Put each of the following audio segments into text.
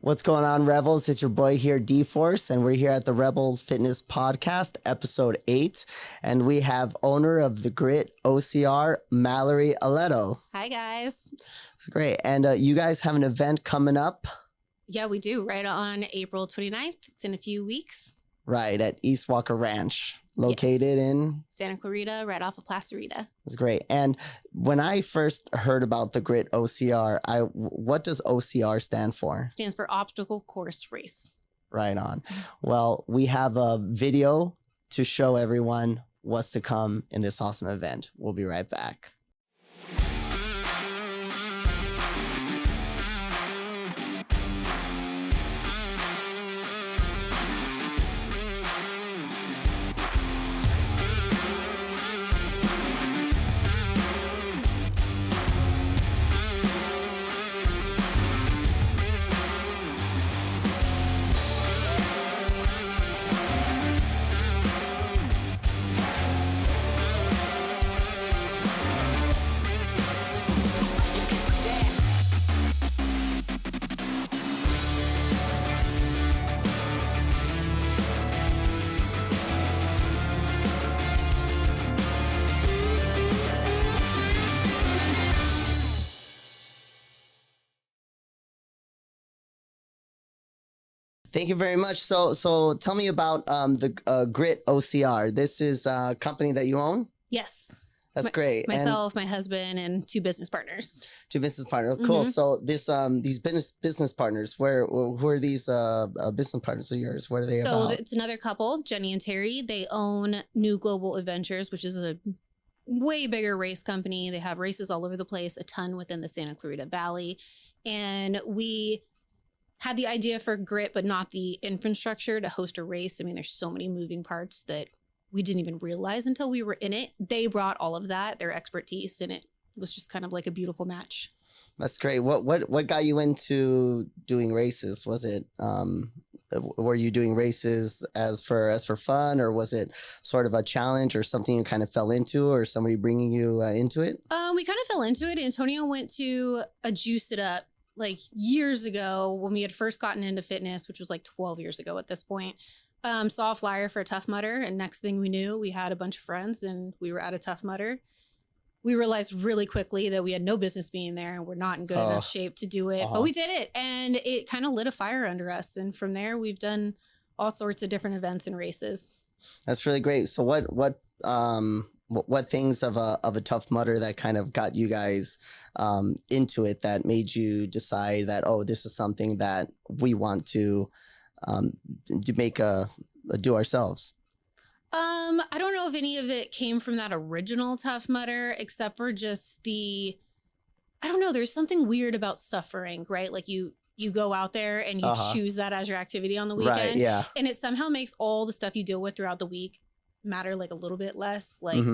What's going on, Rebels? It's your boy here, D-Force, and we're here at the Rebels Fitness Podcast, episode 8, and we have owner of the Grit OCR, Malorie Alletto. Hi, guys. It's great. And you guys have an event coming up? Yeah, we do, right on April 29th. It's in a few weeks. Right, at East Walker Ranch, located in Santa Clarita, right off of Placerita. That's great. And when I first heard about the Grit OCR, what does OCR stand for? It stands for Obstacle Course Race. Right on. Well, we have a video to show everyone what's to come in this awesome event. We'll be right back. Thank you very much. So tell me about the Grit OCR. This is a company that you own? Yes. That's great. Myself, my husband, and two business partners. Two business partners. Cool. Mm-hmm. So these business partners, who are these business partners of yours? What are they about? So it's another couple, Jenny and Terry. They own New Global Adventures, which is a way bigger race company. They have races all over the place, a ton within the Santa Clarita Valley. And we had the idea for Grit, but not the infrastructure to host a race. I mean, there's so many moving parts that we didn't even realize until we were in it. They brought all of that, their expertise, and it was just kind of like a beautiful match. That's great. What got you into doing races? Was it were you doing races as for fun, or was it sort of a challenge or something you kind of fell into, or somebody bringing you into it? We kind of fell into it. Antonio went to a Juice It Up like years ago when we had first gotten into fitness, which was like 12 years ago at this point. Saw a flyer for a Tough Mudder, and next thing we knew, we had a bunch of friends and we were at a Tough Mudder. We realized really quickly that we had no business being there and we're not in good enough shape to do it, but we did it, and it kind of lit a fire under us. And from there, we've done all sorts of different events and races. That's really great. So what things of a Tough Mudder that kind of got you guys into it, that made you decide that, oh, this is something that we want to do ourselves? I don't know if any of it came from that original Tough Mudder, except for just I don't know, there's something weird about suffering, right? Like you go out there and you choose that as your activity on the weekend. Right, yeah. And it somehow makes all the stuff you deal with throughout the week matter like a little bit less. Like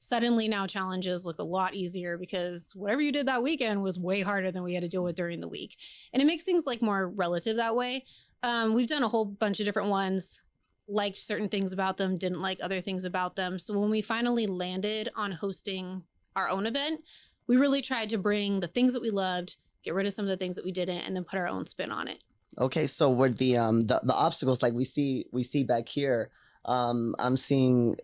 suddenly now challenges look a lot easier because whatever you did that weekend was way harder than we had to deal with during the week. And it makes things like more relative that way. We've done a whole bunch of different ones, liked certain things about them, didn't like other things about them. So when we finally landed on hosting our own event, we really tried to bring the things that we loved, get rid of some of the things that we didn't, and then put our own spin on it. Okay, so were the obstacles like we see back here? I'm seeing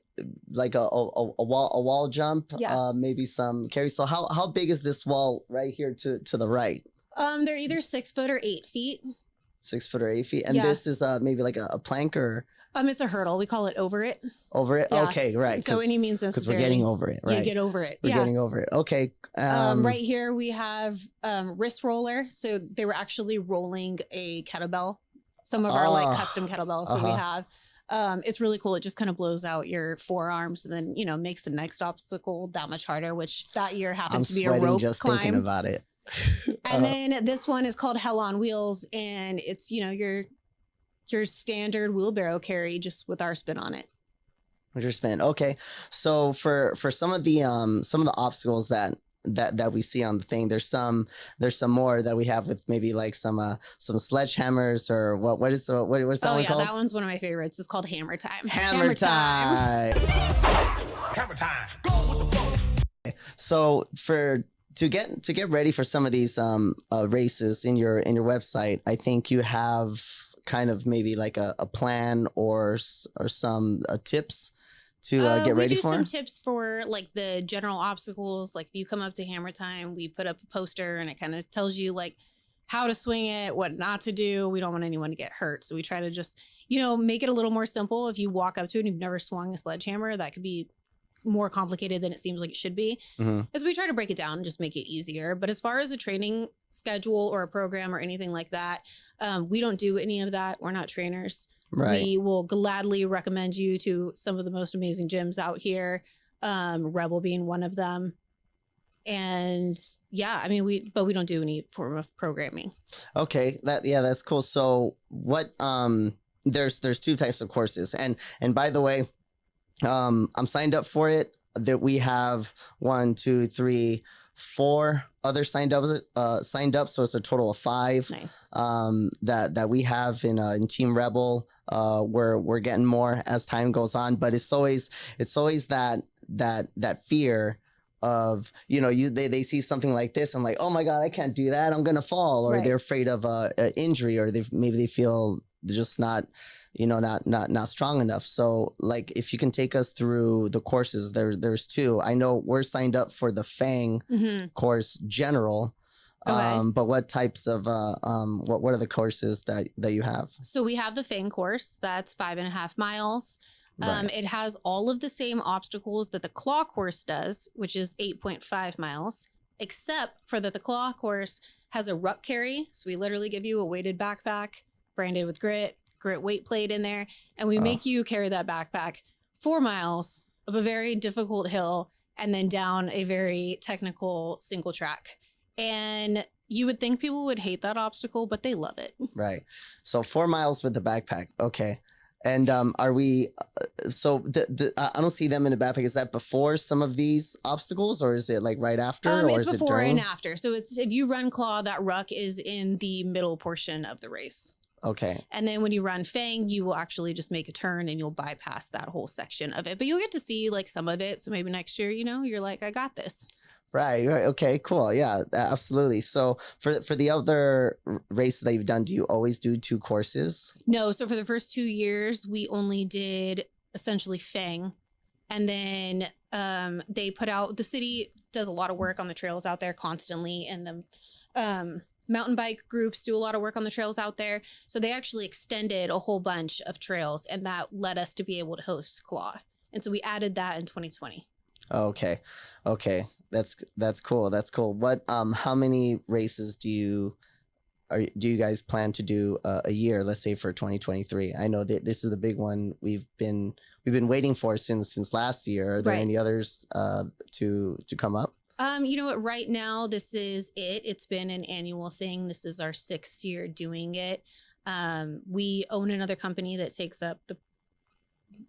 like a wall jump, maybe some carry. So how big is this wall right here to the right? They're either 6 foot or 8 feet. 6 foot or 8 feet, and this is maybe like a plank or. It's a hurdle. We call it over it. Over it? Yeah. Okay, right. So any means necessary. Because we're getting over it, right? You get over it. We're getting over it. Okay. Right here we have wrist roller. So they were actually rolling a kettlebell. Some of our like custom kettlebells that we have. It's really cool. It just kind of blows out your forearms and then, makes the next obstacle that much harder, which that year happened to be a rope climb. I'm just thinking about it. And then this one is called Hell on Wheels, and it's, your standard wheelbarrow carry, just with our spin on it. With your spin. Okay. So for some of the obstacles that we see on the thing, there's some more that we have with maybe like some sledgehammers, or what is that one called? That one's one of my favorites. It's called Hammer Time. Hammer time. Hammer time. Go with the flow. So for to get ready for some of these races in your website, I think you have kind of maybe like a plan or some tips to get ready for. We do some tips for like the general obstacles. Like if you come up to hammer time, we put up a poster and it kind of tells you like how to swing it, what not to do. We don't want anyone to get hurt. So we try to just, make it a little more simple. If you walk up to it and you've never swung a sledgehammer, that could be more complicated than it seems like it should be. As we try to break it down and just make it easier. But as far as a training schedule or a program or anything like that, we don't do any of that. We're not trainers. Right. We will gladly recommend you to some of the most amazing gyms out here, Rebel being one of them. And yeah, I mean, we don't do any form of programming. Okay, that's cool. So what? There's two types of courses, and by the way, I'm signed up for it. That we have 1, 2, 3, 4 others signed up. So it's a total of 5. Nice. That we have in Team Rebel. We're getting more as time goes on, but it's always that fear of, they see something like this. I'm like, oh my God, I can't do that. I'm going to fall. Or Right. they're afraid of injury, or maybe they feel they're just not strong enough. So like, if you can take us through the courses, there's 2. I know we're signed up for the FANG course general. Okay. But what types of, what are the courses that you have? So we have the FANG course. That's 5.5 miles. Right. It has all of the same obstacles that the claw course does, which is 8.5 miles, except for that the claw course has a ruck carry. So we literally give you a weighted backpack branded with grit weight plate in there. And we make you carry that backpack 4 miles up a very difficult hill and then down a very technical single track. And you would think people would hate that obstacle, but they love it. Right. So 4 miles with the backpack. Okay. And are we, so I don't see them in the backpack. Is that before some of these obstacles, or is it like right after? Or It's is it before during? and after. So it's, if you run claw, that ruck is in the middle portion of the race. Okay. And then when you run FANG, you will actually just make a turn and you'll bypass that whole section of it. But you'll get to see like some of it. So maybe next year, you're like, I got this. Right. Okay, cool. Yeah, absolutely. So for the other races that you've done, do you always do 2 courses? No. So for the first 2 years, we only did essentially FANG. And then they put out, the city does a lot of work on the trails out there constantly. And the mountain bike groups do a lot of work on the trails out there. So they actually extended a whole bunch of trails, and that led us to be able to host Claw. And so we added that in 2020. Okay. That's cool. What how many races do you guys plan to do a year, let's say for 2023? I know that this is the big one we've been waiting for since last year. Are there any others to come up? You know what, right now this is it. It's been an annual thing. This is our 6th year doing it. We own another company that takes up the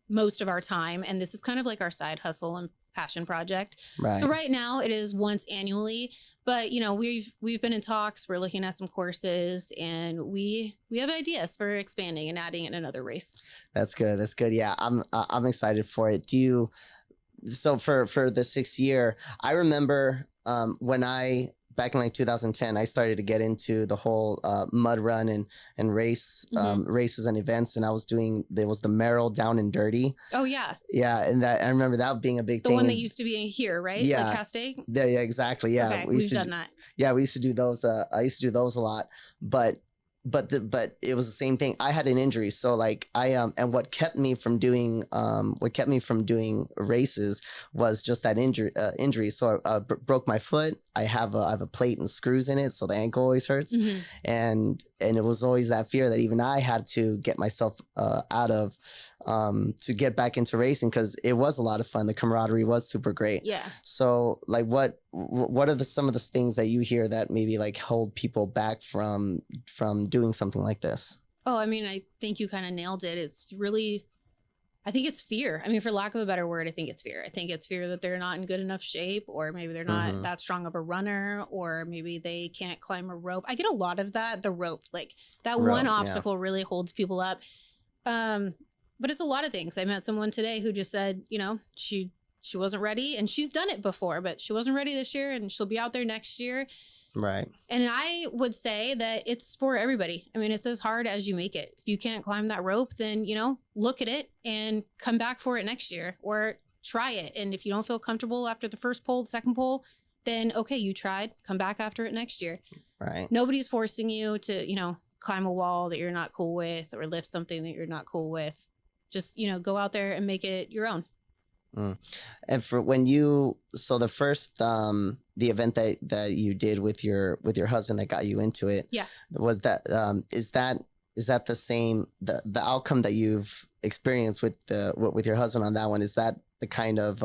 most of our time, and this is kind of like our side hustle and passion project. Right. So right now it is once annually, but we've been in talks. We're looking at some courses, and we have ideas for expanding and adding in another race. That's good. Yeah, I'm excited for it. So for the 6th year, I remember when back in like 2010, I started to get into the whole mud run and race races and events, and there was the Merrill Down and Dirty. Oh yeah. Yeah, and I remember that being a big thing. The one that used to be here, right? Yeah. Like Castaic? Yeah, exactly. Yeah. Okay, we've done that. Yeah, we used to do those. I used to do those a lot, but it was the same thing. I had an injury, so like and what kept me from doing races was just that injury. So I broke my foot. I have a plate and screws in it, so the ankle always hurts. Mm-hmm. And it was always that fear that even I had to get myself out of to get back into racing, because it was a lot of fun. The camaraderie was super great. Yeah. So like what are some of the things that you hear that maybe like hold people back from doing something like this? Oh, I mean, I think you kind of nailed it. It's really, I think it's fear. I mean, for lack of a better word, I think it's fear. I think it's fear that they're not in good enough shape, or maybe they're not that strong of a runner, or maybe they can't climb a rope. I get a lot of that. The rope, like that one obstacle really holds people up. But it's a lot of things. I met someone today who just said, she she wasn't ready, and she's done it before, but she wasn't ready this year, and she'll be out there next year. Right. And I would say that it's for everybody. I mean, it's as hard as you make it. If you can't climb that rope, then, look at it and come back for it next year, or try it. And if you don't feel comfortable after the first pull, the second pull, then okay, you tried, come back after it next year. Right. Nobody's forcing you to, climb a wall that you're not cool with, or lift something that you're not cool with. Just, go out there and make it your own. And for so the first, the event that you did with your husband that got you into it, yeah, was that, is that the same, the outcome that you've experienced with your husband on that one? Is that the kind of,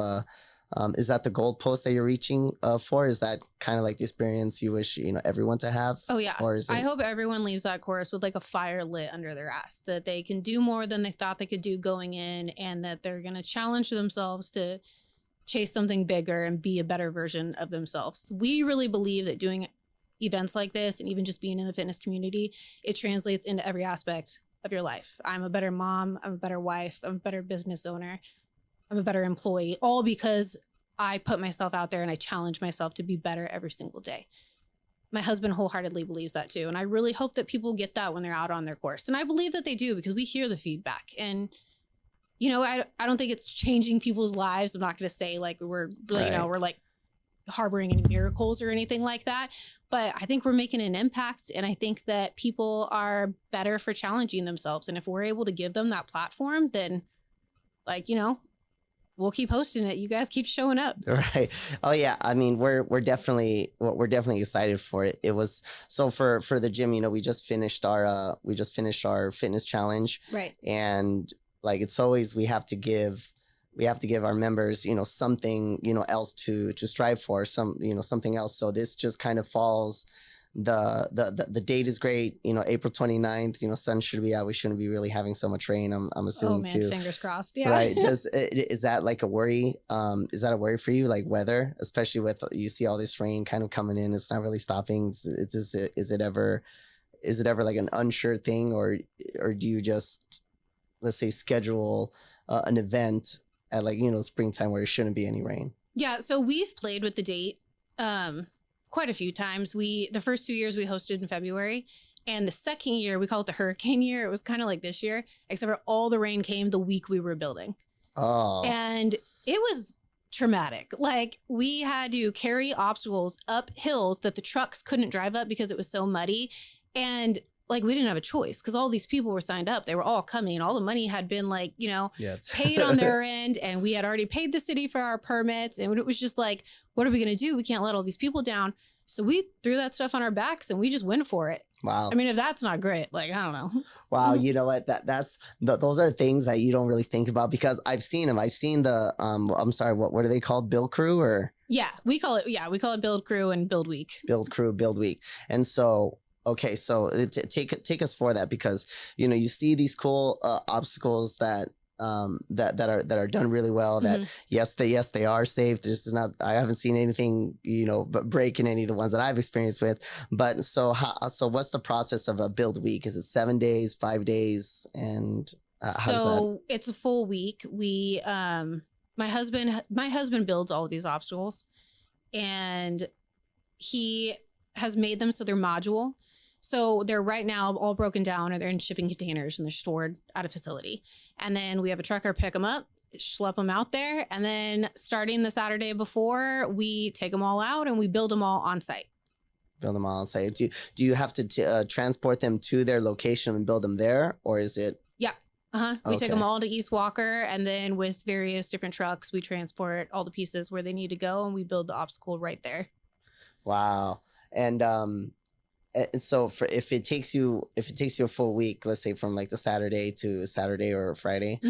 is that the goalpost that you're reaching for? Is that kind of like the experience you wish, everyone to have? Oh yeah. Or is it... I hope everyone leaves that course with like a fire lit under their ass, that they can do more than they thought they could do going in, and that they're going to challenge themselves to chase something bigger and be a better version of themselves. We really believe that doing events like this, and even just being in the fitness community, it translates into every aspect of your life. I'm a better mom. I'm a better wife. I'm a better business owner. I'm a better employee, all because I put myself out there and I challenge myself to be better every single day. My husband wholeheartedly believes that too. And I really hope that people get that when they're out on their course. And I believe that they do, because we hear the feedback. And, I don't think it's changing people's lives. I'm not going to say like we're like harboring any miracles or anything like that. But I think we're making an impact. And I think that people are better for challenging themselves. And if we're able to give them that platform, then we'll keep hosting it. You guys keep showing up. Right. Oh yeah. I mean, we're definitely excited for it. It was so for the gym, we just finished our fitness challenge. Right. And like, it's always, we have to give our members, something, else to strive for, something else. So this just kind of falls. The date is great, April 29th, sun should be out. We shouldn't be really having so much rain, I'm assuming. Too, fingers crossed. Yeah, right. Is that like a worry? Is that a worry for you, like weather, especially with, you see all this rain kind of coming in, it's not really stopping? Is it ever like an unsure thing, or do you just, let's say, schedule an event at like springtime where there shouldn't be any rain? Yeah, so we've played with the date quite a few times. The first 2 years we hosted in February, and the second year we call it the hurricane year. It was kind of like this year, except for all the rain came the week we were building. Oh. And it was traumatic. Like, we had to carry obstacles up hills that the trucks couldn't drive up because it was so muddy. And like, we didn't have a choice, because all these people were signed up. They were all coming. All the money had been like, paid on their end. And we had already paid the city for our permits. And it was just like, what are we going to do? We can't let all these people down. So we threw that stuff on our backs and we just went for it. Wow. I mean, if that's not grit, like, I don't know. Wow. You know what? Those are things that you don't really think about, because I've seen them. I've seen the, I'm sorry, what are they called? Build crew, or? Yeah, we call it build crew and build week. Build crew, build week. And so, okay, so take us for that, because you see these cool obstacles that are done really well. That yes they are safe. There's not, I haven't seen anything but breaking any of the ones that I've experienced with. But so what's the process of a build week? Is it 7 days, 5 days, and how does that? It's a full week. We my husband builds all of these obstacles, and he has made them so they're modular. So they're right now all broken down, or they're in shipping containers and they're stored at a facility. And then we have a trucker pick them up, schlep them out there. And then starting the Saturday before, we take them all out and we build them all on site. Build them all on site. Do you have to transport them to their location and build them there? Or is it? Yeah. We take them all to East Walker, and then with various different trucks, we transport all the pieces where they need to go, and we build the obstacle right there. Wow. And so if it takes you a full week, let's say from like the Saturday or Friday,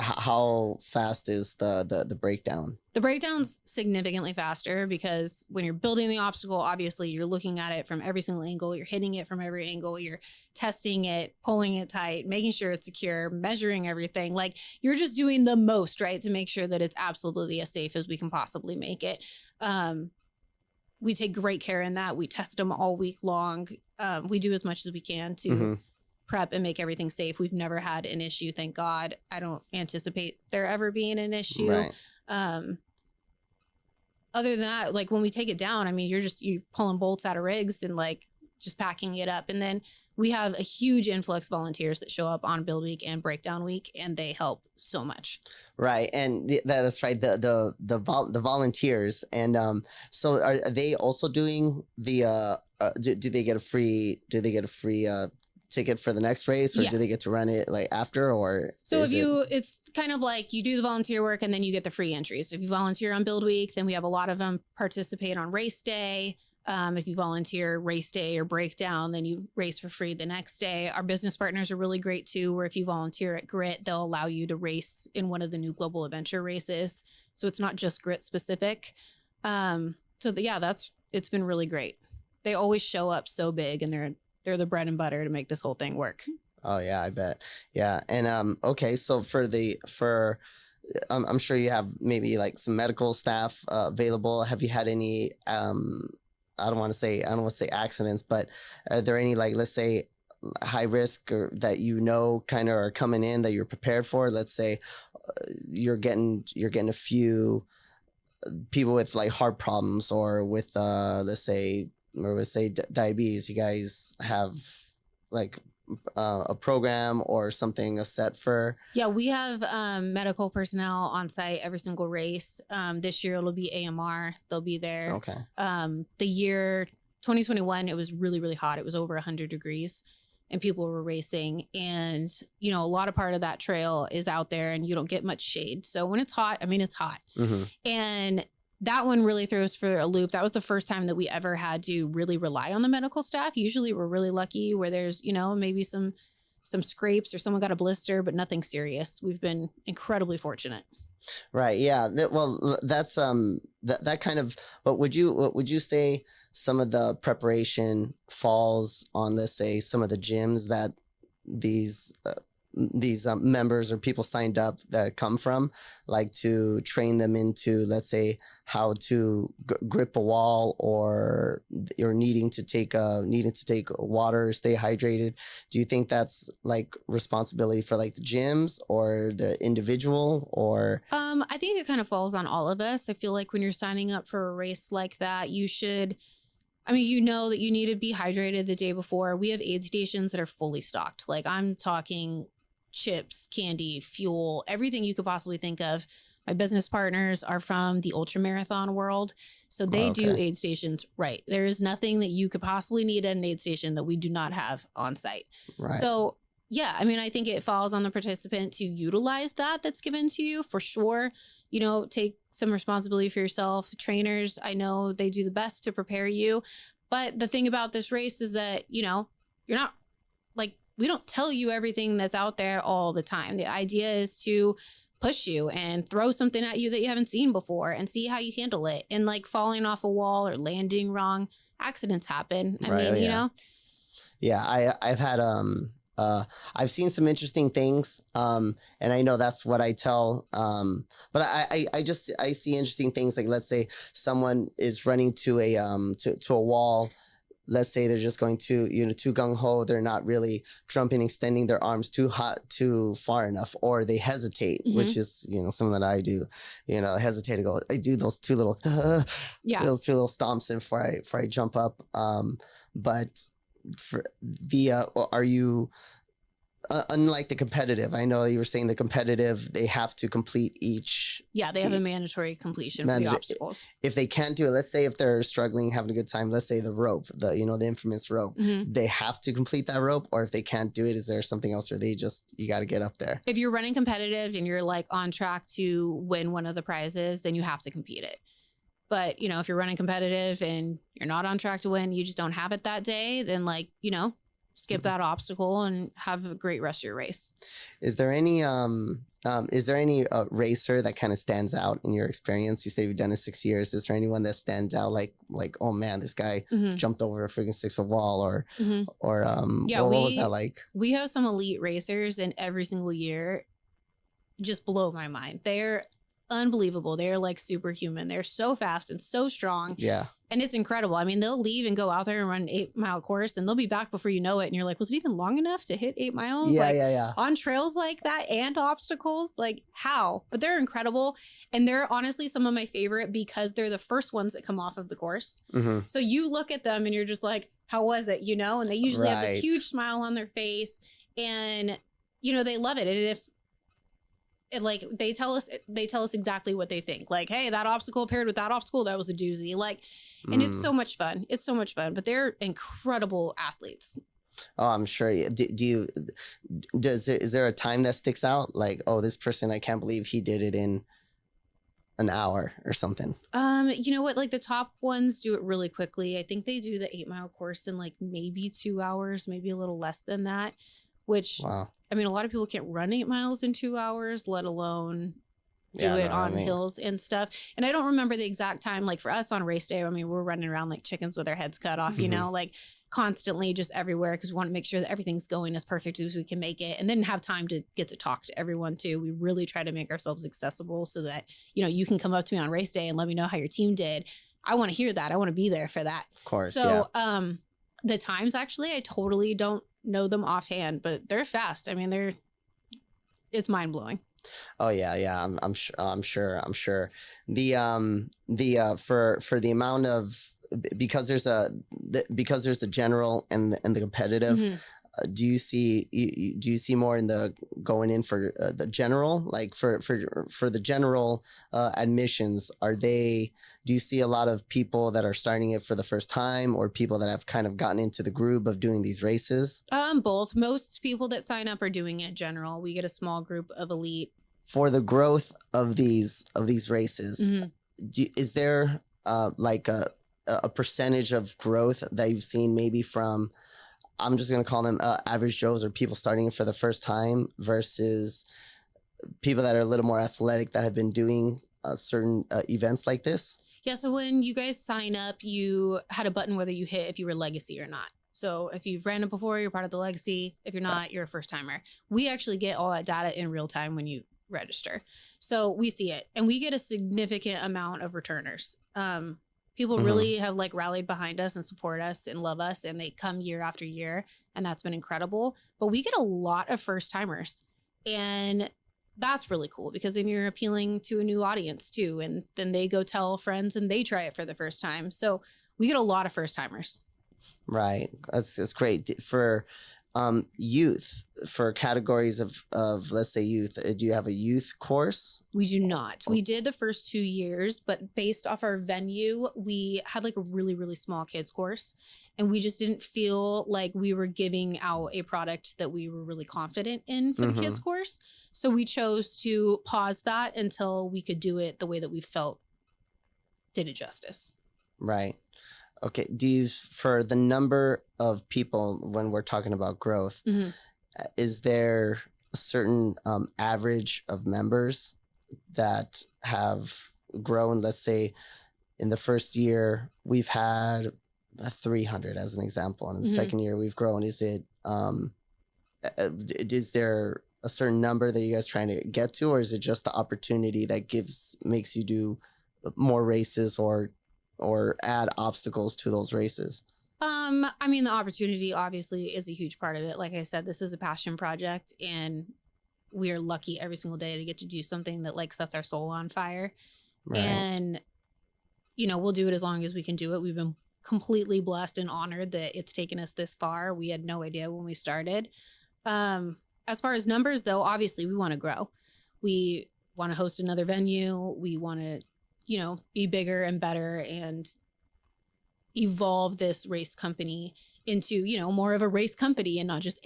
how fast is the breakdown? The breakdown's significantly faster, because when you're building the obstacle, obviously you're looking at it from every single angle. You're hitting it from every angle. You're testing it, pulling it tight, making sure it's secure, measuring everything. Like, you're just doing the most, right, to make sure that it's absolutely as safe as we can possibly make it. We take great care in that. We test them all week long. We do as much as we can to prep and make everything safe. We've never had an issue, thank God. I don't anticipate there ever being an issue. Right. Other than that, like when we take it down, I mean, you pulling bolts out of rigs and like just packing it up. And then we have a huge influx of volunteers that show up on build week and breakdown week, and they help so much. Right, and that's right. The volunteers, and so are they also doing the? Do they get a free? Ticket for the next race, or Yeah. do they get to run it like after, or so it's kind of like you do the volunteer work and then you get the free entries. So if you volunteer on build week, then we have a lot of them participate on race day. If you volunteer race day or breakdown, then you race for free the next day. Our business partners are really great too, where if you volunteer at Grit, they'll allow you to race in one of the new global adventure races. So it's not just Grit specific. It's been really great. They always show up so big, and they're the bread and butter to make this whole thing work. Oh yeah, I bet. Yeah, and okay, so I'm sure you have maybe like some medical staff available. Have you had any I don't want to say accidents, but are there any, like, let's say high risk or that kind of are coming in that you're prepared for? Let's say you're getting a few people with like heart problems, or with let's say diabetes. You guys have like a program or something, a set for? Yeah, we have medical personnel on site every single race. This year it'll be AMR. They'll be there. Okay. The year 2021, it was really, really hot. It was over 100 degrees and people were racing. And, a lot of part of that trail is out there and you don't get much shade. So when it's hot, it's hot. Mm-hmm. And that one really throws for a loop. That was the first time that we ever had to really rely on the medical staff. Usually we're really lucky where there's, maybe some scrapes or someone got a blister, but nothing serious. We've been incredibly fortunate. Right. Yeah. Well, that's that kind of. What would you say some of the preparation falls on? Let's say some of the gyms that these members or people signed up that come from, like, to train them into, let's say, how to grip a wall, or you're needing to take water, stay hydrated. Do you think that's like responsibility for like the gyms or the individual, or? I think it kind of falls on all of us. I feel like when you're signing up for a race like that, you should, that you need to be hydrated the day before. We have aid stations that are fully stocked. Like, I'm talking chips, candy, fuel, everything you could possibly think of. My business partners are from the ultra marathon world, so they do aid stations. Right. There is nothing that you could possibly need at an aid station that we do not have on site. Right. So yeah, I think it falls on the participant to utilize that's given to you, for sure. Take some responsibility for yourself. Trainers, I know they do the best to prepare you. But the thing about this race is that, you're not, like, we don't tell you everything that's out there all the time. The idea is to push you and throw something at you that you haven't seen before and see how you handle it. And like falling off a wall or landing wrong, accidents happen. Yeah, I've had I've seen some interesting things, and I know that's what I tell. But I see interesting things, like, let's say someone is running to a wall. Let's say they're just going to, too gung-ho. They're not really jumping, extending their arms too far enough, or they hesitate, which is, something that I do, hesitate to go. I do those two little, those two little stomps before I jump up. But for are you, unlike the competitive, I know you were saying the competitive, they have to complete each. Yeah, they have a mandatory completion for the obstacles. If they can't do it, let's say if they're struggling, having a good time, let's say the rope, the infamous rope, they have to complete that rope, or if they can't do it, is there something else, or you got to get up there? If you're running competitive and you're like on track to win one of the prizes, then you have to compete it. But, if you're running competitive and you're not on track to win, you just don't have it that day, then skip that obstacle and have a great rest of your race. Is there any racer that kind of stands out in your experience? You say you've done it 6 years. Is there anyone that stands out like, oh man, this guy jumped over a freaking 6-foot wall, or what was that like? We have some elite racers, and every single year just blow my mind. They're unbelievable. They're like superhuman. They're so fast and so strong. Yeah. And it's incredible. I mean, they'll leave and go out there and run an 8-mile course, and they'll be back before you know it. And you're like, was it even long enough to hit 8 miles? Yeah, like yeah. on trails like that and obstacles? Like how? But they're incredible. And they're honestly some of my favorite because they're the first ones that come off of the course. Mm-hmm. So you look at them and you're just like, how was it? You know, and they usually have Right. this huge smile on their face, and, you know, they love it. And if it, like, they tell us exactly what they think. Like, hey, that obstacle paired with that obstacle, that was a doozy. Like, and it's so much fun. It's so much fun, but they're incredible athletes. Oh, I'm sure. Is there a time that sticks out? Like, oh, this person, I can't believe he did it in an hour or something. You know what? Like the top ones do it really quickly. I think they do the 8-mile course in like maybe 2 hours, maybe a little less than that, which, wow. I mean, a lot of people can't run 8 miles in 2 hours, let alone do it on hills and stuff. And I don't remember the exact time. Like for us on race day, I mean, we're running around like chickens with our heads cut off, you know, like constantly just everywhere, because we want to make sure that everything's going as perfect as we can make it, and then have time to get to talk to everyone too. We really try to make ourselves accessible so that, you know, you can come up to me on race day and let me know how your team did. I want to hear that. I want to be there for that. Of course. So the times, actually, I totally don't know them offhand, but they're fast. I mean, it's mind blowing. Oh yeah. I'm sure. For the amount of, because there's the general and the competitive. Do you see more in the going in for the general, like for the general admissions? Do you see a lot of people that are starting it for the first time, or people that have kind of gotten into the groove of doing these races? Both. Most people that sign up are doing it general. We get a small group of elite. For the growth of these races, is there like a percentage of growth that you've seen, maybe from, I'm just going to call them average Joes, or people starting it for the first time, versus people that are a little more athletic that have been doing certain events like this? Yeah. So when you guys sign up, you had a button whether you hit if you were legacy or not. So if you've ran it before, you're part of the legacy. If you're not, you're a first timer. We actually get all that data in real time when you register. So we see it, and we get a significant amount of returners. People really have like rallied behind us and support us and love us, and they come year after year, and that's been incredible. But we get a lot of first timers, and that's really cool, because then you're appealing to a new audience too, and then they go tell friends and they try it for the first time. So we get a lot of first timers. Right. That's great. For youth, for categories of let's say youth, do you have a youth course? We do not. We did the first 2 years, but based off our venue, we had like a really, really small kids course, and we just didn't feel like we were giving out a product that we were really confident in for the kids course. So we chose to pause that until we could do it the way that we felt did it justice. Right. Okay. For the number of people, when we're talking about growth, is there a certain average of members that have grown? Let's say in the first year, we've had 300 as an example. And in the second year, we've grown. Is there a certain number that you guys trying to get to, or is it just the opportunity that makes you do more races or add obstacles to those races? I mean, the opportunity obviously is a huge part of it. Like I said, this is a passion project, and we are lucky every single day to get to do something that like sets our soul on fire. Right. And, you know, we'll do it as long as we can do it. We've been completely blessed and honored that it's taken us this far. We had no idea when we started. As far as numbers though, obviously we want to grow. We want to host another venue. We want to, you know, be bigger and better and evolve this race company into, you know, more of a race company and not just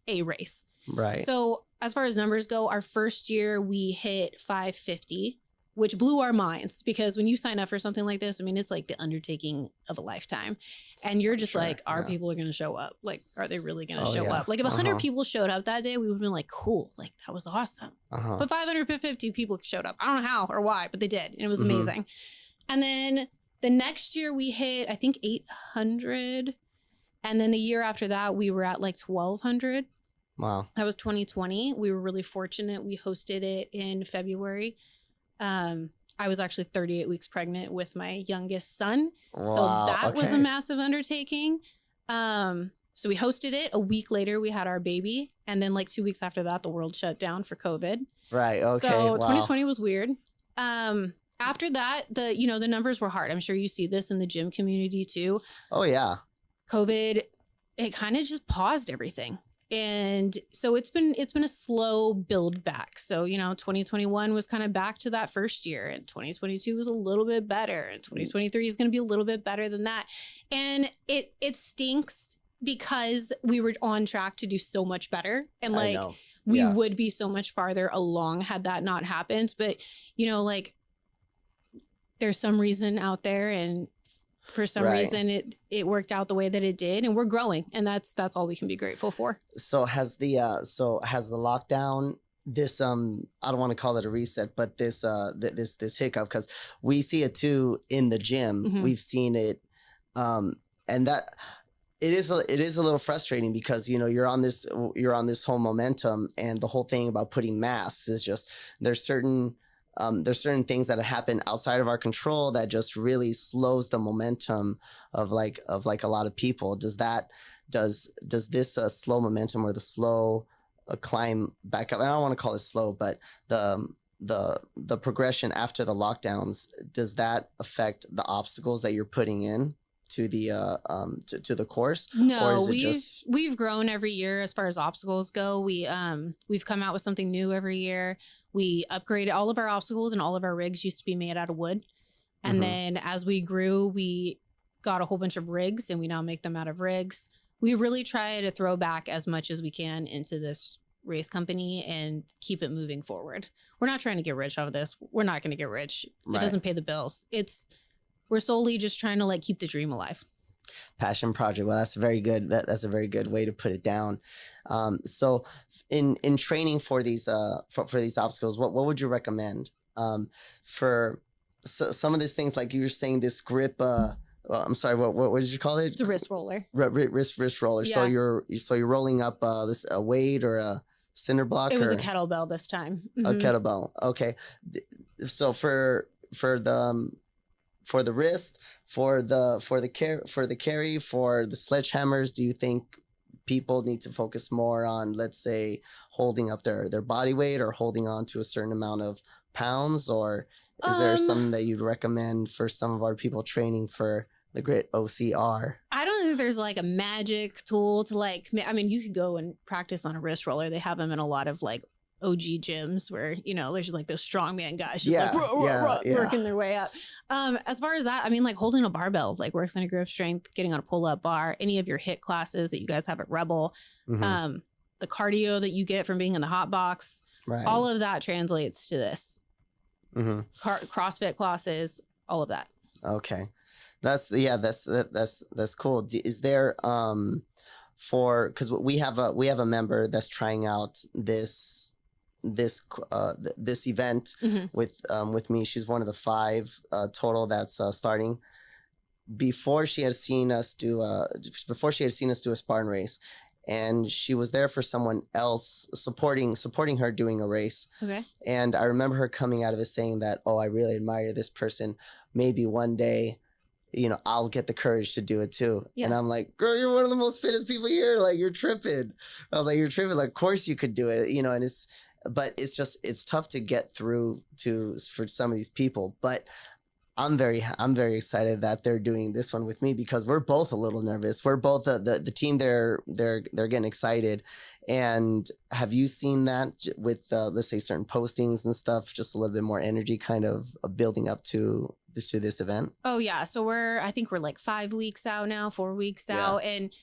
a race. Right. So as far as numbers go, our first year we hit 550, which blew our minds, because when you sign up for something like this, I mean, it's like the undertaking of a lifetime, and you're just like, are people are going to show up? Like, are they really going to show up? Like if 100 people showed up that day, we would have been like, cool, like that was awesome. But 550 people showed up. I don't know how or why, but they did. And it was amazing. And then the next year we hit, I think 800. And then the year after that, we were at like 1,200. Wow. That was 2020. We were really fortunate. We hosted it in February. I was actually 38 weeks pregnant with my youngest son. Wow. So that was a Okay. massive undertaking. So we hosted it. A week later, we had our baby. And then like 2 weeks after that, the world shut down for COVID. Right. Okay. So Wow. 2020 was weird. After that, the numbers were hard. I'm sure you see this in the gym community too. Oh yeah. COVID, it kind of just paused everything. And so it's been a slow build back. So, 2021 was kind of back to that first year, and 2022 was a little bit better, and 2023 is going to be a little bit better than that. And it stinks because we were on track to do so much better. And I like know. we Yeah. would be so much farther along had that not happened. But, like there's some reason out there, and for some Right. reason it worked out the way that it did, and we're growing, and that's all we can be grateful for. So has the lockdown, this I don't want to call it a reset, but this this hiccup, because we see it too in the gym. Mhm. We've seen it, and that it is a little frustrating because you're on this whole momentum, and the whole thing about putting masks is just there's certain things that happen outside of our control that just really slows the momentum of like a lot of people. Does this slow momentum, or the slow climb back up? I don't want to call it slow, but the progression after the lockdowns, does that affect the obstacles that you're putting in to the to the course? No, Or is it we've grown every year as far as obstacles go. We've come out with something new every year. We upgraded all of our obstacles, and all of our rigs used to be made out of wood. And Mhm. then as we grew, we got a whole bunch of rigs, and we now make them out of rigs. We really try to throw back as much as we can into this race company and keep it moving forward. We're not trying to get rich off of this. We're not going to get rich. Right. It doesn't pay the bills. We're solely just trying to like keep the dream alive. Passion project. Well, that's very good. That's a very good way to put it down. So in training for these for these obstacles, what would you recommend for some of these things? Like you were saying, this grip. Well, I'm sorry. What did you call it? It's a wrist roller. Wrist roller. Yeah. So you're rolling up a weight or a cinder block. It was or a kettlebell this time. A Mhm. kettlebell. Okay. So for the wrist, for the carry, for the sledgehammers, do you think people need to focus more on, let's say, holding up their body weight, or holding on to a certain amount of pounds? Or is there something that you'd recommend for some of our people training for the Grit OCR? I don't think there's like a magic tool to like, I mean, you could go and practice on a wrist roller. They have them in a lot of like OG gyms where, there's like those strongman guys just working their way up. As far as that, I mean, like holding a barbell, like works on your grip strength, getting on a pull-up bar, any of your HIIT classes that you guys have at Rebel, Mhm. the cardio that you get from being in the hot box, Right. all of that translates to this. Mm-hmm. CrossFit classes, all of that. Okay. That's cool. Is there because we have a member that's trying out this event Mhm. with me. She's one of the 5 total that's starting. Before she had seen us do a Spartan race, and she was there for someone else supporting her doing a race. Okay. And I remember her coming out of it saying that, "Oh, I really admire this person. Maybe one day, I'll get the courage to do it too." Yeah. And I'm like, "Girl, you're one of the most fittest people here. Like, you're tripping." I was like, "You're tripping. Like, of course you could do it." And it's tough to get through for some of these people. But I'm very excited that they're doing this one with me, because we're both a little nervous. We're both the team. They're getting excited. And have you seen that with let's say certain postings and stuff? Just a little bit more energy, kind of building up to this event. Oh yeah. So I think we're like 5 weeks out now, 4 weeks Yeah. out. And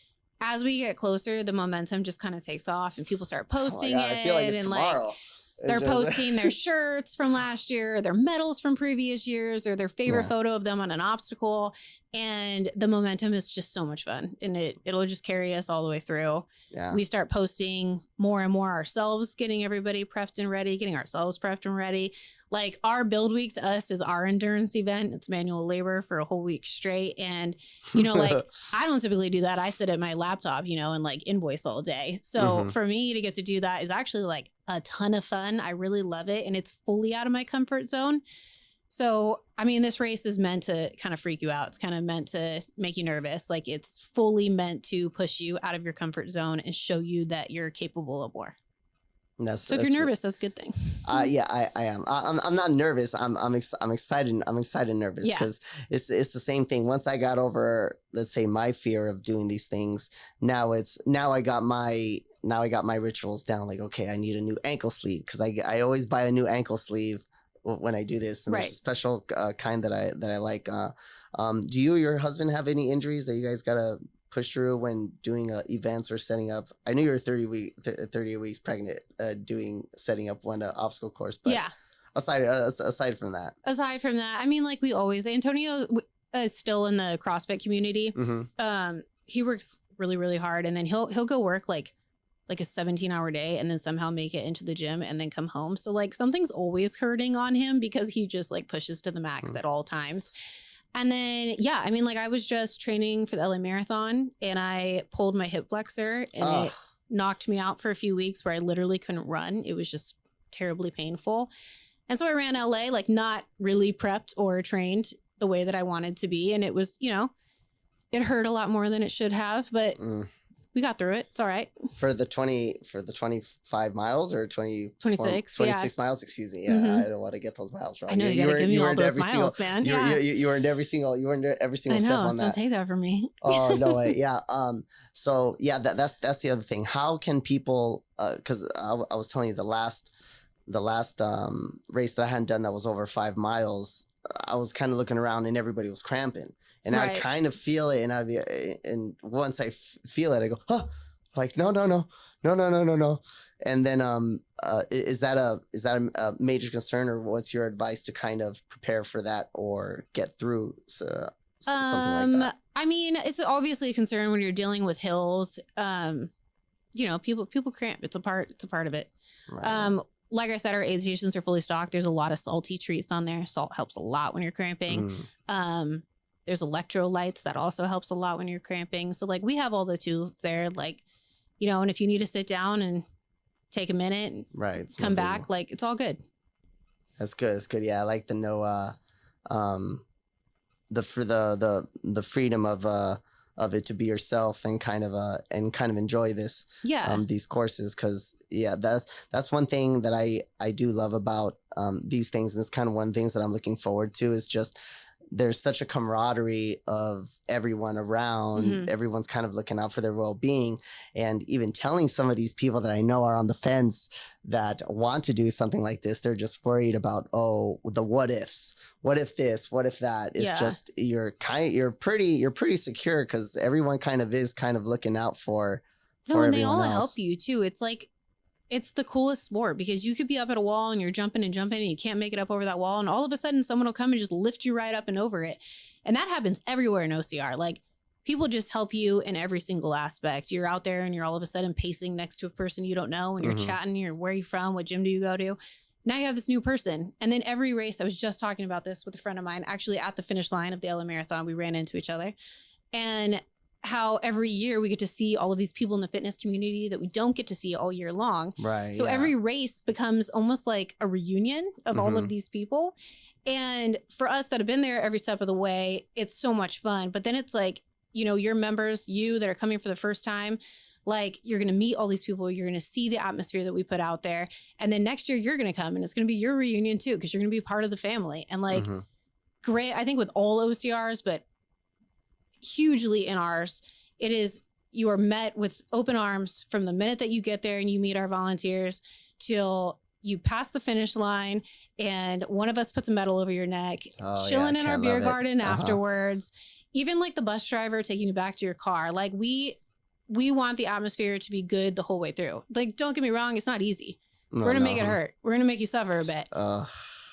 as we get closer, the momentum just kind of takes off, and people start posting Oh my God, it. I feel like it's and tomorrow. like they're posting their shirts from last year, their medals from previous years, or their favorite Yeah. photo of them on an obstacle. And the momentum is just so much fun, and it'll just carry us all the way through. Yeah. We start posting more and more ourselves, getting everybody prepped and ready, getting ourselves prepped and ready. Like our build week to us is our endurance event. It's manual labor for a whole week straight. And, like I don't typically do that. I sit at my laptop, and like invoice all day. So Mhm. for me to get to do that is actually like a ton of fun. I really love it. And it's fully out of my comfort zone. So, I mean, this race is meant to kind of freak you out. It's kind of meant to make you nervous. Like it's fully meant to push you out of your comfort zone and show you that you're capable of more. So if you're nervous, that's a good thing. Yeah, I am. I'm not nervous. I'm excited. I'm excited and nervous because it's the same thing. Once I got over, let's say, my fear of doing these things, now I got my rituals down. Like, okay, I need a new ankle sleeve because I always buy a new ankle sleeve when I do this, and there's a special kind that I like. Do you or your husband have any injuries that you guys gotta push through when doing events or setting up? I knew you were 30 weeks pregnant setting up one obstacle course, but aside from that, I mean, like we always, Antonio is still in the CrossFit community. He works really, really hard, and then he'll go work like a 17-hour day and then somehow make it into the gym and then come home. So like something's always hurting on him because he just like pushes to the max at all times. And then, yeah, I mean, like I was just training for the LA Marathon and I pulled my hip flexor and it knocked me out for a few weeks where I literally couldn't run. It was just terribly painful. And so I ran LA, like not really prepped or trained the way that I wanted to be. And it was, you know, it hurt a lot more than it should have, but we got through it. It's all right. For the 25 miles or 26 miles, excuse me. Yeah, I don't want to get those miles wrong. I know you gotta give me all those miles, man. You earned every single step on that. Don't take that from me. Oh no way. Yeah. So yeah, that's the other thing. How can people? Because I was telling you the last race that I hadn't done that was over 5 miles. I was kind of looking around and everybody was cramping. And I kind of feel it, and once I feel it, I go, huh, like no. And then, is that a major concern, or what's your advice to kind of prepare for that or get through something like that? I mean, it's obviously a concern when you're dealing with hills. You know, people cramp. It's a part of it. Right. Like I said, our aid stations are fully stocked. There's a lot of salty treats on there. Salt helps a lot when you're cramping. There's electrolytes that also helps a lot when you're cramping. So like we have all the tools there, like, you know, and if you need to sit down and take a minute and come back, like it's all good. That's good. It's good. Yeah. I like to know, the freedom of it to be yourself and kind of enjoy this, these courses. Cause that's one thing that I do love about, these things. And it's kind of one of the things that I'm looking forward to is just, there's such a camaraderie of everyone around. Everyone's kind of looking out for their well-being, and even telling some of these people that I know are on the fence that want to do something like this, they're just worried about, the what ifs. What if this? What if that? It's just you're pretty secure because everyone kind of is kind of looking out for and they everyone all else. Help you too. It's like, it's the coolest sport because you could be up at a wall and you're jumping and you can't make it up over that wall. And all of a sudden someone will come and just lift you right up and over it. And that happens everywhere in OCR. Like people just help you in every single aspect. You're out there and you're all of a sudden pacing next to a person you don't know and you're chatting, where are you from? What gym do you go to? Now you have this new person. And then every race, I was just talking about this with a friend of mine, actually at the finish line of the LA Marathon, we ran into each other. And how every year we get to see all of these people in the fitness community that we don't get to see all year long. Right. So every race becomes almost like a reunion of all of these people. And for us that have been there every step of the way, it's so much fun. But then it's like, you know, your members, you that are coming for the first time, like you're going to meet all these people. You're going to see the atmosphere that we put out there. And then next year you're going to come and it's going to be your reunion too, because you're going to be part of the family. And like, great, I think with all OCRs, but hugely in ours, it is, you are met with open arms from the minute that you get there and you meet our volunteers till you pass the finish line and one of us puts a medal over your neck, chilling in our beer garden afterwards. Even like the bus driver taking you back to your car. Like we want the atmosphere to be good the whole way through. Like, don't get me wrong, it's not easy. We're going to make it hurt. We're going to make you suffer a bit.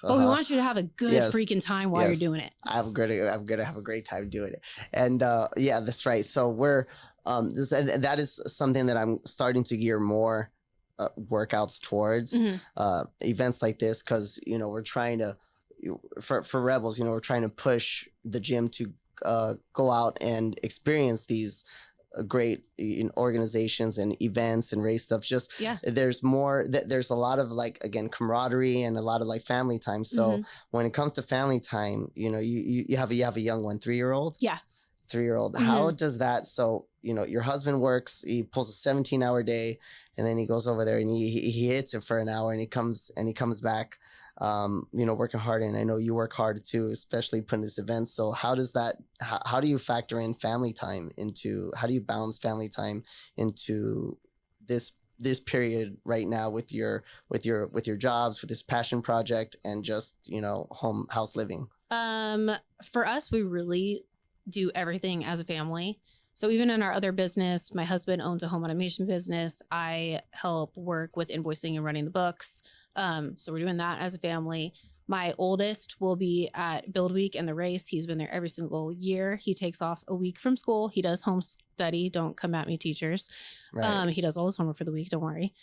But we want you to have a good freaking time while you're doing it. I'm gonna have a great time doing it. And that's right. So we're that is something that I'm starting to gear more workouts towards events like this, because we're trying to for Rebels, we're trying to push the gym to go out and experience these great organizations and events and race stuff. Just there's more. There's a lot of like, again, camaraderie and a lot of like family time. So when it comes to family time, you have a young one, 3-year-old. Yeah. 3-year-old. How does that? So your husband works. He pulls a 17-hour day, and then he goes over there and he hits it for an hour, and he comes back. Working hard, and I know you work hard too, especially putting this event. So how does that? How do you factor in family time into? How do you balance family time into this period right now with your jobs, with this passion project, and just house living? For us, we really do everything as a family. So even in our other business, my husband owns a home automation business. I help work with invoicing and running the books. So we're doing that as a family. My oldest will be at Build Week and the race. He's been there every single year. He takes off a week from school. He does home study. Don't come at me, teachers. Right. He does all his homework for the week. Don't worry.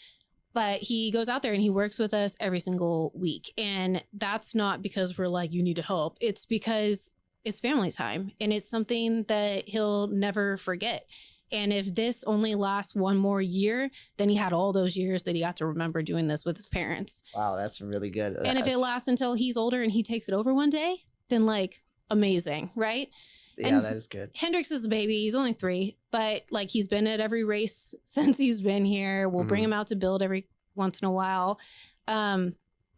But he goes out there and he works with us every single week. And that's not because we're like, you need to help. It's because it's family time, and it's something that he'll never forget. And if this only lasts one more year, then he had all those years that he got to remember doing this with his parents. Wow, that's really good. And if it lasts until he's older and he takes it over one day, then like amazing, right? Yeah, and that is good. Hendrix is a baby. He's only 3, but like he's been at every race since he's been here. We'll bring him out to build every once in a while.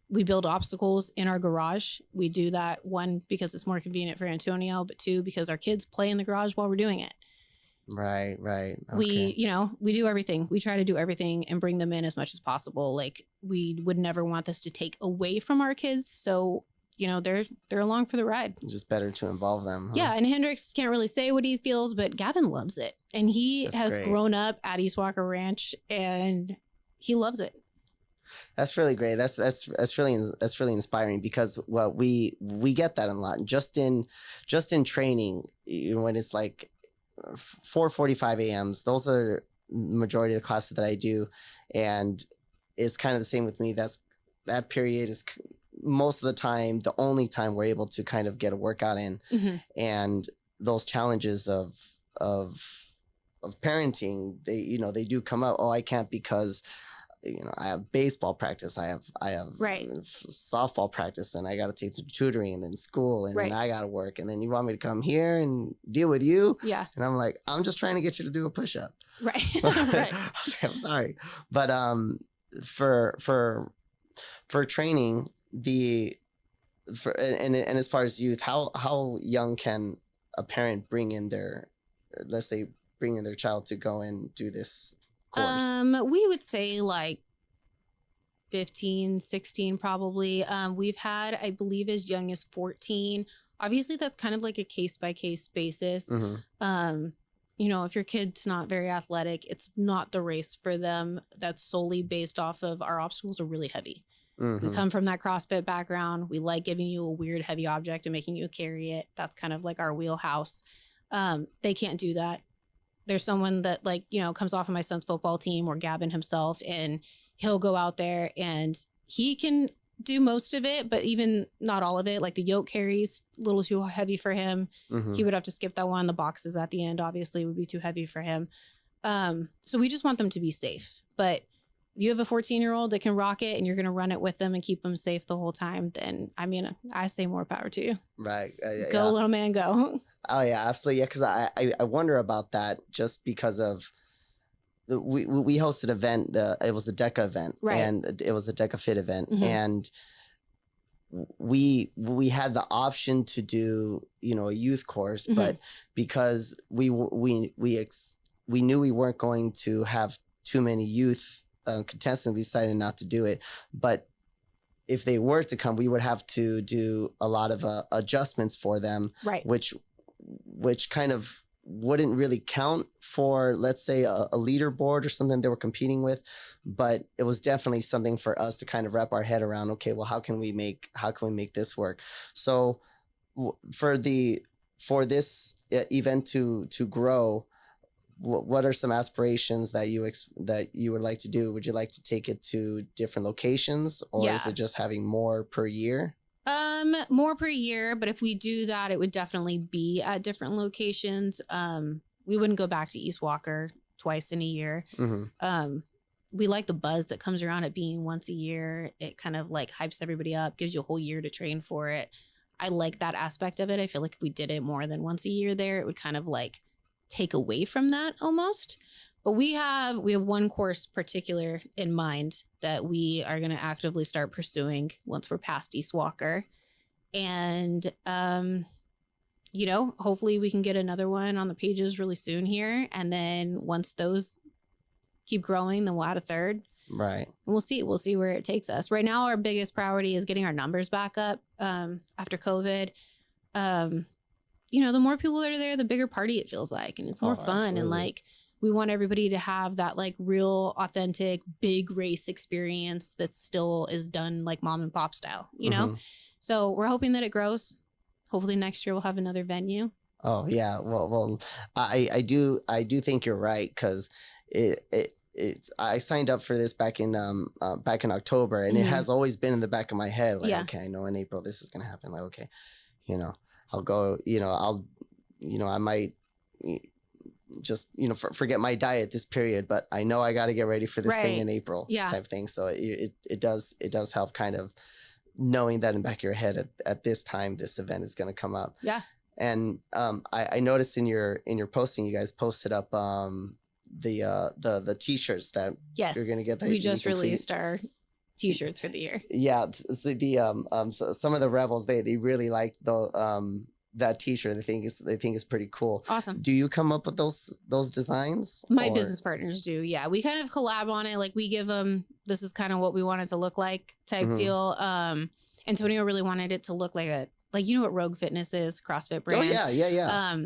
We build obstacles in our garage. We do that, 1, because it's more convenient for Antonio, but 2, because our kids play in the garage while we're doing it. Right. Okay. We do everything. We try to do everything and bring them in as much as possible. Like we would never want this to take away from our kids. So, they're along for the ride. Just better to involve them. Huh? Yeah. And Hendrix can't really say what he feels, but Gavin loves it. And he has grown up at East Walker Ranch and he loves it. That's really great. That's really inspiring, because we get that a lot. Just in training, when it's like 4:45 a.m.s, those are the majority of the classes that I do, and it's kind of the same with me. That period is most of the time the only time we're able to kind of get a workout in, and those challenges of parenting, they do come up. Oh, I can't because I have baseball practice, I have softball practice, and I got to take the tutoring, and then school, and then I got to work, and then you want me to come here and deal with you? Yeah. And I'm like, I'm just trying to get you to do a push-up. Right. Right. I'm sorry. But for training, and as far as youth, how young can a parent bring in their child to go and do this course? We would say like 15, 16 probably. We've had, I believe, as young as 14. Obviously, that's kind of like a case-by-case basis. If your kid's not very athletic, it's not the race for them. That's solely based off of our obstacles are really heavy. We come from that CrossFit background. We like giving you a weird heavy object and making you carry it. That's kind of like our wheelhouse. They can't do that. There's someone that comes off of my son's football team, or Gavin himself, and he'll go out there and he can do most of it, but even not all of it. Like the yoke carries a little too heavy for him. He would have to skip that one. The boxes at the end obviously would be too heavy for him. So we just want them to be safe. But if you have a 14-year-old that can rock it and you're going to run it with them and keep them safe the whole time, then I say more power to you. Right. Go, little man, go. Oh yeah, absolutely. Yeah, because I wonder about that, just because of we hosted an event. It was the DECA event, right? And it was a DECA Fit event, and we had the option to do a youth course, but because we knew we weren't going to have too many youth contestants, we decided not to do it. But if they were to come, we would have to do a lot of adjustments for them, right? Which kind of wouldn't really count for, let's say, a leaderboard or something they were competing with, but it was definitely something for us to kind of wrap our head around. Okay, well, how can we make this work? So for this event to grow, what are some aspirations that you would like to do? Would you like to take it to different locations, or is it just having more per year? More per year, but if we do that, it would definitely be at different locations. we wouldn't go back to East Walker twice in a year. We like the buzz that comes around it being once a year. It kind of like hypes everybody up, gives you a whole year to train for it. I like that aspect of it. I feel like if we did it more than once a year there, it would kind of like take away from that almost. But we have one course particular in mind that we are going to actively start pursuing once we're past East Walker. And, you know, hopefully we can get another one on the pages really soon here. And then once those keep growing, then we'll add a third. Right. And we'll see where it takes us. Right now, our biggest priority is getting our numbers back up after COVID. You know, the more people that are there, the bigger party it feels like. And it's more fun. Absolutely. And like, we want everybody to have that like real authentic big race experience that still is done like mom and pop style, you know? So we're hoping that it grows. Hopefully next year we'll have another venue. Oh yeah. Well, I do think you're right. Cause I signed up for this back in October, and it has always been in the back of my head. Like, okay, I know in April this is going to happen. Like, okay, you know, I'll go, you know, I might just, you know, forget my diet this period, but I know I got to get ready for this thing in April type thing. So it does help kind of knowing that in the back of your head at this time, this event is going to come up. Yeah. And I noticed in your posting, you guys posted up the t-shirts that you're going to get. That we just released our t-shirts for the year. Yeah. So some of the rebels, they really like that t-shirt. They think is pretty cool. Awesome. Do you come up with those designs? My business partners do. Yeah. We kind of collab on it. Like we give them, this is kind of what we want it to look like type deal. Antonio really wanted it to look like you know what Rogue Fitness is, CrossFit brand. Oh yeah.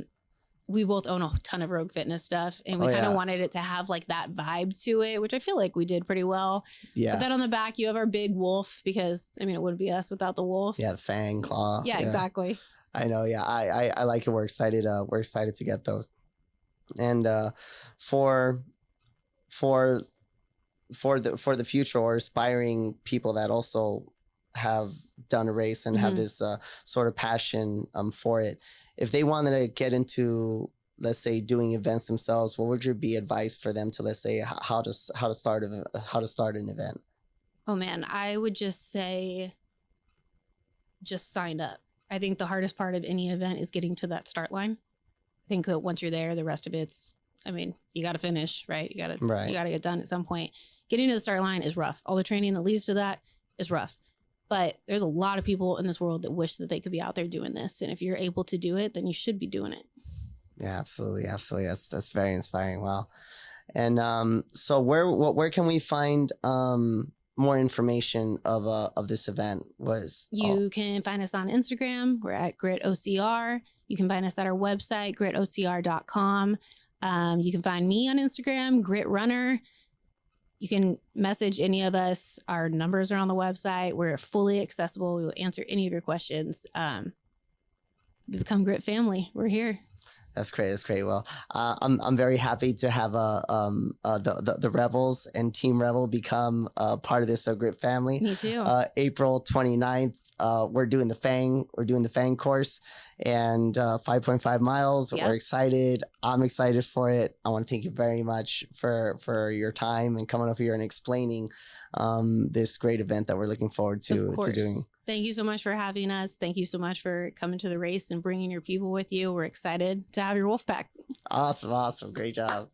We both own a ton of Rogue Fitness stuff, and we kind of wanted it to have like that vibe to it, which I feel like we did pretty well. Yeah. But then on the back, you have our big wolf, because I mean, it wouldn't be us without the wolf. Yeah, the fang, claw. Yeah, exactly. I know. Yeah, I like it. We're excited. We're excited to get those. And for the future, or aspiring people that also have done a race and have this sort of passion for it, if they wanted to get into, let's say, doing events themselves, what would your be advice for them to, let's say, how to start an event? Oh man, I would just say, just sign up. I think the hardest part of any event is getting to that start line. I think that once you're there, the rest of it's, I mean, you got to finish, right? You got to get done at some point. Getting to the start line is rough. All the training that leads to that is rough. But there's a lot of people in this world that wish that they could be out there doing this. And if you're able to do it, then you should be doing it. Yeah, absolutely. That's very inspiring. Wow. And so where can we find more information of this event? You can find us on Instagram. We're at Grit OCR. You can find us at our website, gritocr.com. You can find me on Instagram, Grit Runner. You can message any of us. Our numbers are on the website. We're fully accessible. We will answer any of your questions. We become Grit family. We're here. That's great. That's great. Well, I'm very happy to have the Rebels and Team Rebel become part of this Grit family. Me too. April 29th, we're doing the Fang course, and 5.5 miles. Yep. We're excited. I'm excited for it. I want to thank you very much for your time and coming up here and explaining this great event that we're looking forward to doing. Thank you so much for having us. Thank you so much for coming to the race and bringing your people with you. We're excited to have your wolf pack. Awesome. Great job.